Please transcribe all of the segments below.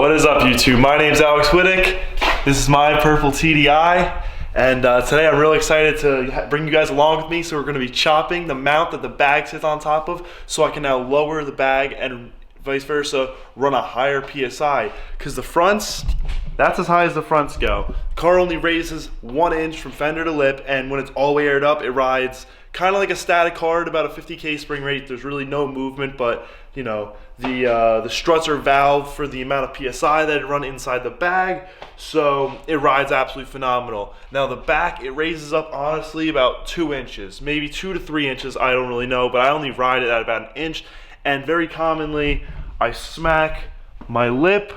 What is up, YouTube? My name's Alex Whittick. This is my purple TDI, and today I'm really excited to bring you guys along with me. So we're going to be chopping the mount that the bag sits on top of, so I can now lower the bag and vice versa, run a higher PSI. Because the fronts, that's as high as the fronts go. The car only raises 1 inch from fender to lip, and when it's all the way aired up, it rides kind of like a static car at about a 50K spring rate. There's really no movement, but you know, the struts are valved for the amount of PSI that it run inside the bag, so it rides absolutely phenomenal. Now the back, it raises up honestly about 2 inches, maybe 2 to 3 inches, I don't really know, but I only ride it at about 1 inch, and very commonly I smack my lip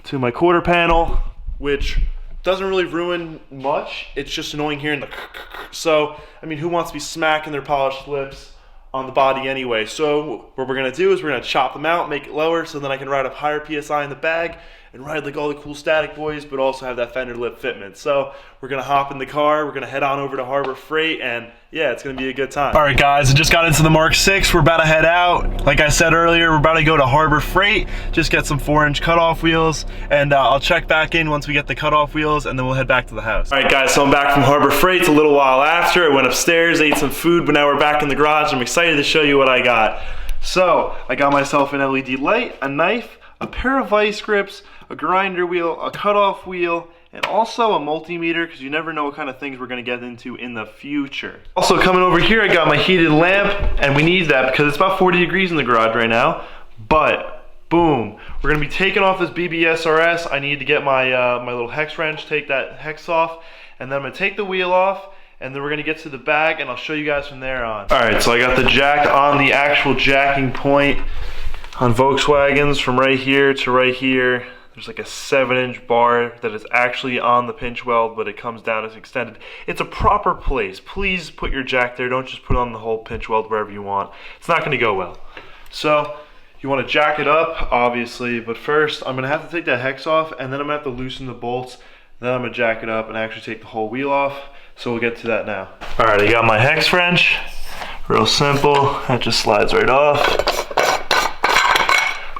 to my quarter panel, which doesn't really ruin much. It's just annoying hearing the so, I mean, who wants to be smacking their polished lips on the body anyway? So what we're gonna do is we're gonna chop them out, make it lower, so then I can ride up higher PSI in the bag and ride like all the cool static boys, but also have that fender lip fitment. So we're gonna hop in the car, we're gonna head on over to Harbor Freight, and yeah, it's gonna be a good time. All right, guys, I just got into the Mark 6. We're about to head out. Like I said earlier, we're about to go to Harbor Freight, just get some 4-inch cutoff wheels, and I'll check back in once we get the cutoff wheels, and then we'll head back to the house. All right, guys, so I'm back from Harbor Freight. It's a little while after. I went upstairs, ate some food, but now we're back in the garage. I'm excited to show you what I got. So I got myself an LED light, a knife, a pair of vice grips, a grinder wheel, a cutoff wheel, and also a multimeter, because you never know what kind of things we're going to get into in the future. Also coming over here, I got my heated lamp, and we need that because it's about 40 degrees in the garage right now. But boom, we're going to be taking off this BBSRS. I need to get my my little hex wrench, take that hex off, and then I'm going to take the wheel off, and then we're going to get to the bag, and I'll show you guys from there on. All right, so I got the jack on the actual jacking point on Volkswagens from right here to right here. There's like a 7-inch bar that is actually on the pinch weld, but it comes down as extended. It's a proper place. Please put your jack there. Don't just put it on the whole pinch weld wherever you want. It's not going to go well. So you want to jack it up, obviously, but first I'm going to have to take that hex off, and then I'm going to have to loosen the bolts. Then I'm going to jack it up and actually take the whole wheel off. So we'll get to that now. All right, I got my hex wrench. Real simple. That just slides right off.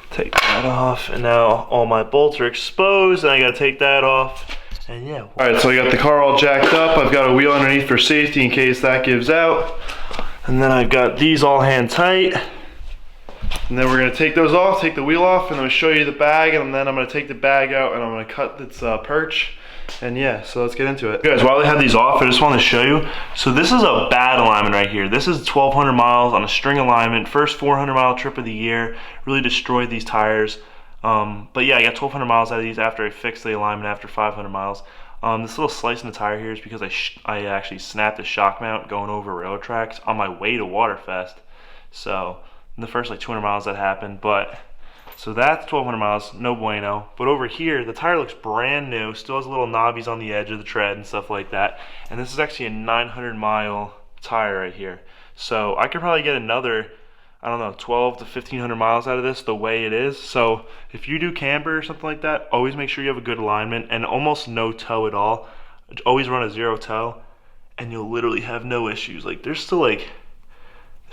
Take that off, and now all my bolts are exposed, and I gotta take that off, and yeah. All right, so I got the car all jacked up. I've got a wheel underneath for safety in case that gives out, and then I've got these all hand tight, and then we're gonna take those off, take the wheel off, and I'm gonna show you the bag, and then I'm gonna take the bag out, and I'm gonna cut its perch. And yeah, so let's get into it. Guys, while I have these off, I just want to show you. So this is a bad alignment right here. This is 1,200 miles on a string alignment. First 400-mile trip of the year. Really destroyed these tires. But yeah, I got 1,200 miles out of these after I fixed the alignment after 500 miles. This little slice in the tire here is because I actually snapped the shock mount going over railroad tracks on my way to Waterfest. So in the first like 200 miles that happened, but so that's 1,200 miles, no bueno. But over here, the tire looks brand new, still has little knobbies on the edge of the tread and stuff like that. And this is actually a 900-mile tire right here. So I could probably get another, I don't know, 12 to 1,500 miles out of this the way it is. So if you do camber or something like that, always make sure you have a good alignment and almost no toe at all. Always run a 0 toe, and you'll literally have no issues. Like there's still like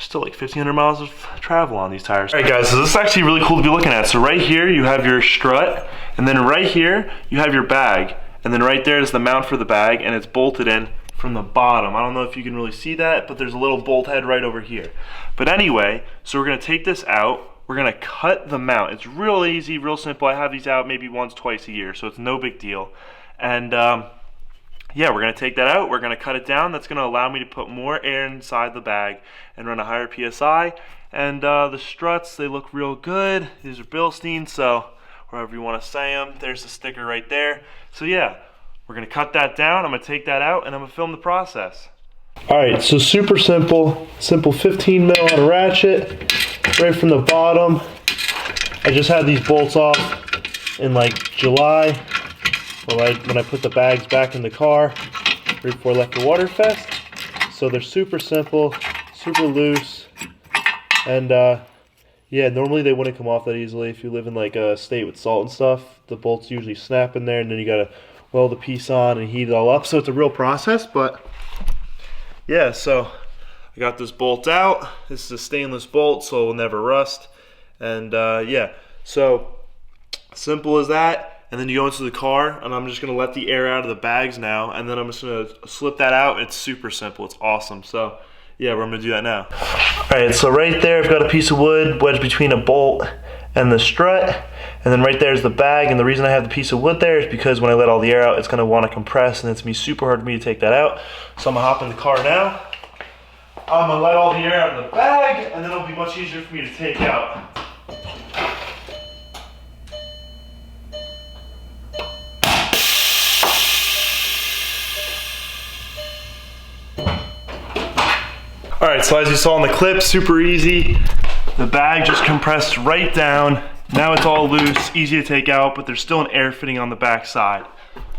1,500 miles of travel on these tires. All right, guys, so this is actually really cool to be looking at. So right here, you have your strut, and then right here, you have your bag. And then right there is the mount for the bag, and it's bolted in from the bottom. I don't know if you can really see that, but there's a little bolt head right over here. But anyway, so we're gonna take this out. We're gonna cut the mount. It's real easy, real simple. I have these out maybe once, twice a year, so it's no big deal. And yeah, we're gonna take that out, we're gonna cut it down. That's gonna allow me to put more air inside the bag and run a higher PSI. And the struts, they look real good. These are Bilstein, so wherever you wanna say them, there's the sticker right there. So yeah, we're gonna cut that down, I'm gonna take that out, and I'm gonna film the process. All right, so super simple 15 mil on a ratchet, right from the bottom. I just had these bolts off in like July, when I put the bags back in the car right before I left for Waterfest. So they're super simple, super loose, and yeah, normally they wouldn't come off that easily. If you live in like a state with salt and stuff, the bolts usually snap in there, and then you gotta weld the piece on and heat it all up. So it's a real process, but yeah, so I got this bolt out. This is a stainless bolt, so it will never rust. And yeah, so Simple as that. And then you go into the car, and I'm just gonna let the air out of the bags now, and then I'm just gonna slip that out. It's super simple, it's awesome. So yeah, we're gonna do that now. All right, so right there, I've got a piece of wood wedged between a bolt and the strut, and then right there's the bag. And the reason I have the piece of wood there is because when I let all the air out, it's gonna wanna compress, and it's gonna be super hard for me to take that out. So I'm gonna hop in the car now. I'm gonna let all the air out of the bag, and then it'll be much easier for me to take out. All right, so as you saw in the clip, super easy. The bag just compressed right down. Now it's all loose, easy to take out, but there's still an air fitting on the back side.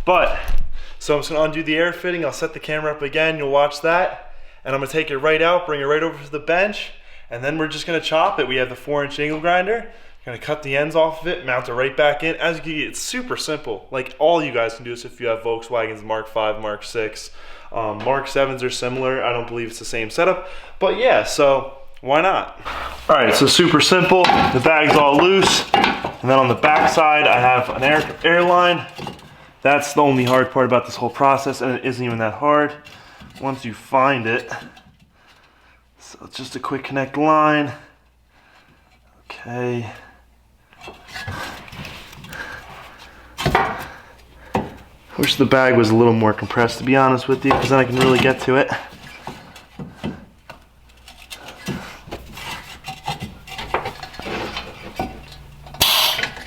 So I'm just gonna undo the air fitting. I'll set the camera up again, you'll watch that. And I'm gonna take it right out, bring it right over to the bench, and then we're just gonna chop it. We have the 4-inch angle grinder. Gonna cut the ends off of it, mount it right back in. As you can see, it's super simple. Like, all you guys can do this if you have Volkswagens Mark 5, Mark 6. Mark 7s are similar. I don't believe it's the same setup, but yeah, so why not? All right, so super simple. The bag's all loose, and then on the back side, I have an airline. That's the only hard part about this whole process, and it isn't even that hard once you find it. So it's just a quick connect line. Okay. Wish the bag was a little more compressed, to be honest with you, because then I can really get to it.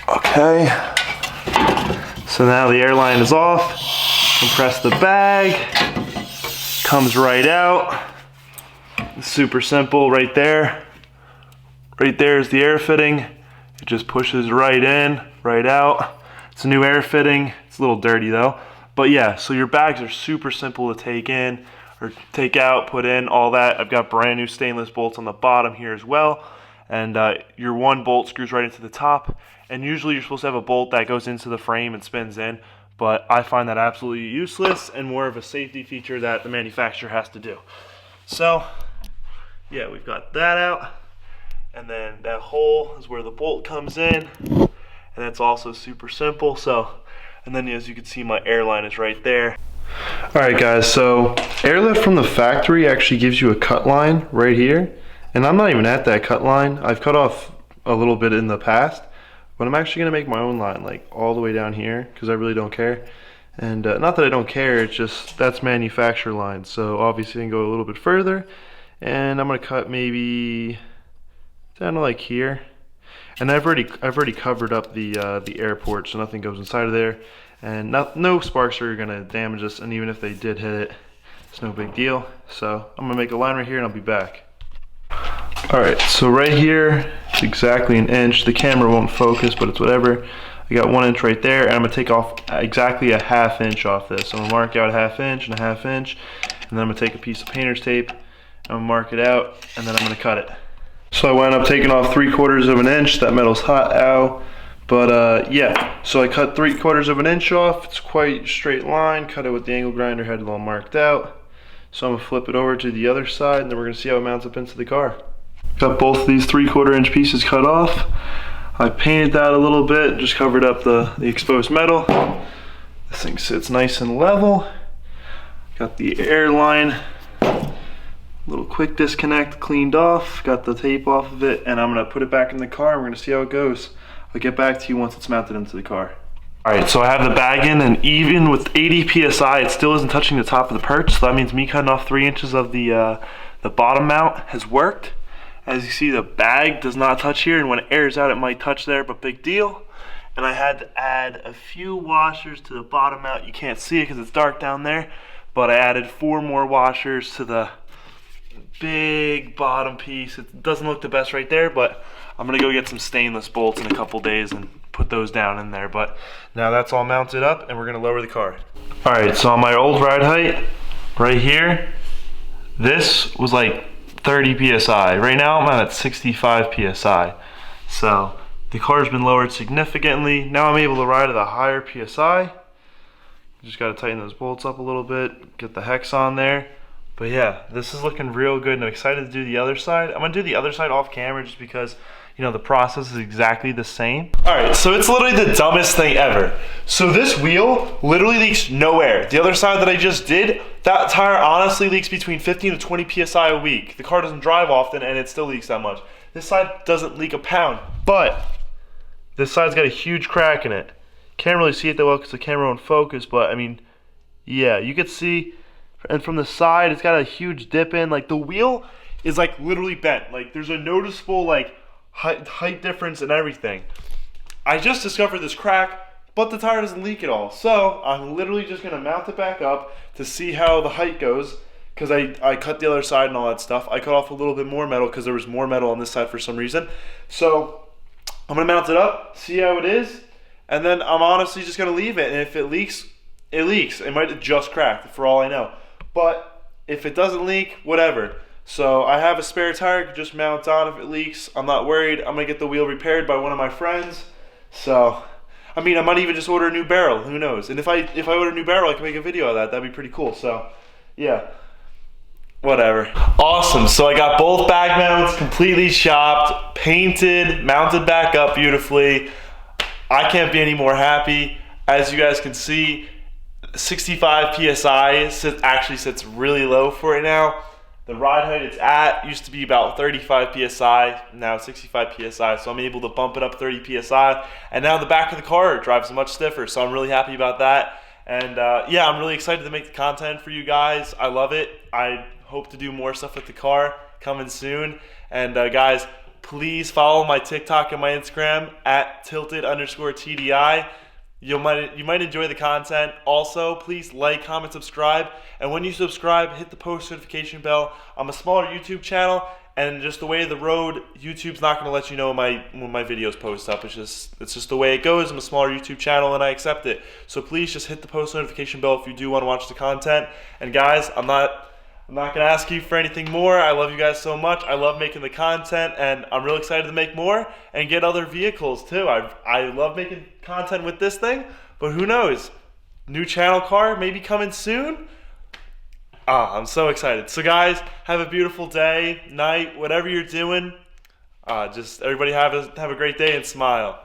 Okay. So now the airline is off. Compress the bag. Comes right out. It's super simple right there. Right there is the air fitting. It just pushes right in, right out. It's a new air fitting. It's a little dirty though. But yeah, so your bags are super simple to take in or take out, put in, all that. I've got brand new stainless bolts on the bottom here as well. And your one bolt screws right into the top. And usually you're supposed to have a bolt that goes into the frame and spins in. But I find that absolutely useless and more of a safety feature that the manufacturer has to do. So yeah, we've got that out. And then that hole is where the bolt comes in. And that's also super simple. So, and then as you can see, my airline is right there. All right guys, so airlift from the factory actually gives you a cut line right here. And I'm not even at that cut line. I've cut off a little bit in the past, but I'm actually gonna make my own line, like all the way down here, because I really don't care. And not that I don't care, it's just that's manufacturer line. So obviously I can go a little bit further, and I'm gonna cut maybe down to like here. And I've already covered up the airport, so nothing goes inside of there, and no sparks are gonna damage us. And even if they did hit it, it's no big deal. So I'm gonna make a line right here, and I'll be back. All right, so right here, it's exactly an inch. The camera won't focus, but it's whatever. I got 1 inch right there, and I'm gonna take off exactly a 1/2 inch off this. So I'm gonna mark out a 1/2 inch and a 1/2 inch, and then I'm gonna take a piece of painter's tape, I'm gonna mark it out, and then I'm gonna cut it. So I wound up taking off 3/4 of an inch. That metal's hot, ow. But yeah, so I cut 3/4 of an inch off. It's quite straight line. Cut it with the angle grinder, had it all marked out. So I'm gonna flip it over to the other side, and then we're gonna see how it mounts up into the car. Got both of these 3/4 inch pieces cut off. I painted that a little bit, just covered up the exposed metal. This thing sits nice and level. Got the airline, little quick disconnect cleaned off, got the tape off of it, and I'm gonna put it back in the car, and we're gonna see how it goes. I'll get back to you once it's mounted into the car. All right, so I have the bag in, and even with 80 PSI, it still isn't touching the top of the perch, so that means me cutting off 3 inches of the bottom mount has worked. As you see, the bag does not touch here, and when it airs out, it might touch there, but big deal. And I had to add a few washers to the bottom mount. You can't see it because it's dark down there, but I added 4 more washers to the big bottom piece. It doesn't look the best right there, but I'm gonna go get some stainless bolts in a couple days and put those down in there. But now that's all mounted up, and we're gonna lower the car. All right, so on my old ride height, right here, this was like 30 PSI. Right now I'm at 65 PSI. So the car's been lowered significantly. Now I'm able to ride at a higher PSI. Just gotta tighten those bolts up a little bit, get the hex on there. But yeah, this is looking real good, and I'm excited to do the other side. I'm gonna do the other side off camera just because, you know, the process is exactly the same. All right, so it's literally the dumbest thing ever. So this wheel literally leaks no air. The other side that I just did, that tire honestly leaks between 15 to 20 PSI a week. The car doesn't drive often and it still leaks that much. This side doesn't leak a pound, but this side's got a huge crack in it. Can't really see it that well because the camera won't focus, but I mean, yeah, you could see, and from the side, it's got a huge dip in. Like the wheel is like literally bent. Like there's a noticeable like height difference and everything. I just discovered this crack, but the tire doesn't leak at all. So I'm literally just gonna mount it back up to see how the height goes, because I cut the other side and all that stuff. I cut off a little bit more metal because there was more metal on this side for some reason. So I'm gonna mount it up, see how it is, and then I'm honestly just gonna leave it. And if it leaks, it leaks. It might have just cracked for all I know. But if it doesn't leak, whatever. So I have a spare tire, I can just mount on if it leaks. I'm not worried. I'm gonna get the wheel repaired by one of my friends. So, I mean, I might even just order a new barrel, who knows? And if I order a new barrel, I can make a video of that. That'd be pretty cool. So, yeah, whatever. Awesome, so I got both bag mounts completely shopped, painted, mounted back up beautifully. I can't be any more happy. As you guys can see, 65 PSI actually sits really low for it now. The ride height it's at used to be about 35 PSI, now 65 PSI, so I'm able to bump it up 30 PSI. And now the back of the car drives much stiffer, so I'm really happy about that. And yeah, I'm really excited to make the content for you guys. I love it. I hope to do more stuff with the car coming soon. And guys, please follow my TikTok and my Instagram at tilted_TDI. You might enjoy the content. Also, please like, comment, subscribe. And when you subscribe, hit the post notification bell. I'm a smaller YouTube channel, and just the way of the road, YouTube's not going to let you know when my videos post up. It's just the way it goes. I'm a smaller YouTube channel, and I accept it. So please just hit the post notification bell if you do want to watch the content. And guys, I'm not going to ask you for anything more. I love you guys so much. I love making the content, and I'm real excited to make more and get other vehicles too. I love making content with this thing, but who knows? New channel car maybe coming soon. I'm so excited. So guys, have a beautiful day, night, whatever you're doing. Just everybody have a great day and smile.